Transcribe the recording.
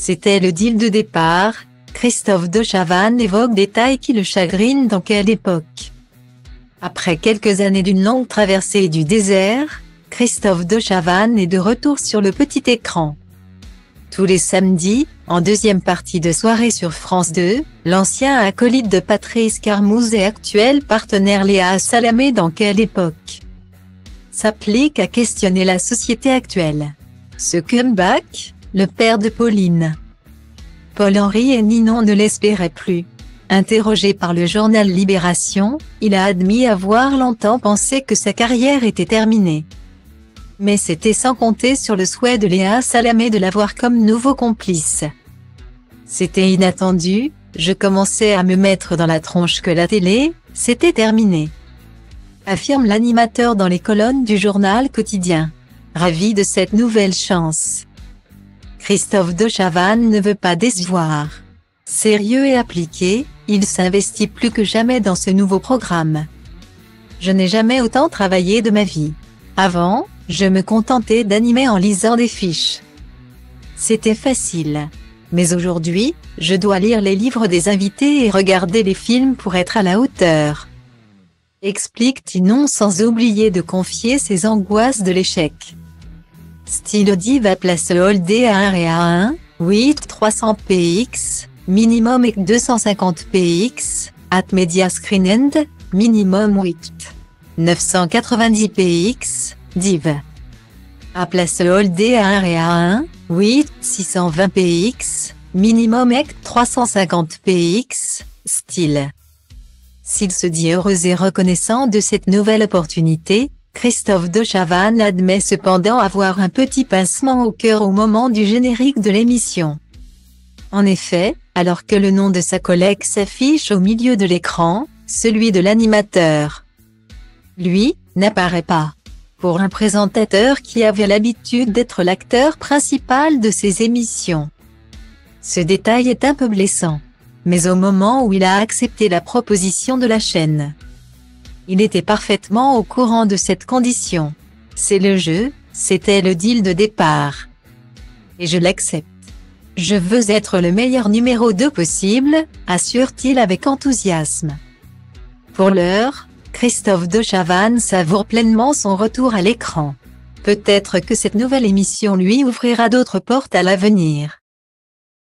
C'était le deal de départ. Christophe de Chavannes évoque des détails qui le chagrinent dans quelle époque. Après quelques années d'une longue traversée du désert, Christophe de Chavannes est de retour sur le petit écran. Tous les samedis, en deuxième partie de soirée sur France 2, l'ancien acolyte de Patrice Carmouze et actuel partenaire Léa Salamé dans quelle époque s'applique à questionner la société actuelle. Ce comeback, le père de Pauline, Paul-Henri et Ninon ne l'espéraient plus. Interrogé par le journal Libération, il a admis avoir longtemps pensé que sa carrière était terminée. Mais c'était sans compter sur le souhait de Léa Salamé de l'avoir comme nouveau complice. C'était inattendu, je commençais à me mettre dans la tronche que la télé, c'était terminé, affirme l'animateur dans les colonnes du journal quotidien. Ravi de cette nouvelle chance, Christophe de Chavannes ne veut pas décevoir. Sérieux et appliqué, il s'investit plus que jamais dans ce nouveau programme. Je n'ai jamais autant travaillé de ma vie. Avant, je me contentais d'animer en lisant des fiches. C'était facile. Mais aujourd'hui, je dois lire les livres des invités et regarder les films pour être à la hauteur. Explique Ninon sans oublier de confier ses angoisses de l'échec. Style Diva place Holdé à 1 et à 1, 8 300 px, minimum et 250 px, at Media Screen End, minimum 8 990 px, div. À place Holdé à 1 et à 1, 8 620 px, minimum et 350 px, style. S'il se dit heureux et reconnaissant de cette nouvelle opportunité, Christophe de Chavannes admet cependant avoir un petit pincement au cœur au moment du générique de l'émission. En effet, alors que le nom de sa collègue s'affiche au milieu de l'écran, celui de l'animateur, lui, n'apparaît pas. Pour un présentateur qui avait l'habitude d'être l'acteur principal de ses émissions, ce détail est un peu blessant. Mais au moment où il a accepté la proposition de la chaîne, il était parfaitement au courant de cette condition. C'est le jeu, c'était le deal de départ. Et je l'accepte. Je veux être le meilleur numéro 2 possible, assure-t-il avec enthousiasme. Pour l'heure, Christophe de Chavannes savoure pleinement son retour à l'écran. Peut-être que cette nouvelle émission lui ouvrira d'autres portes à l'avenir.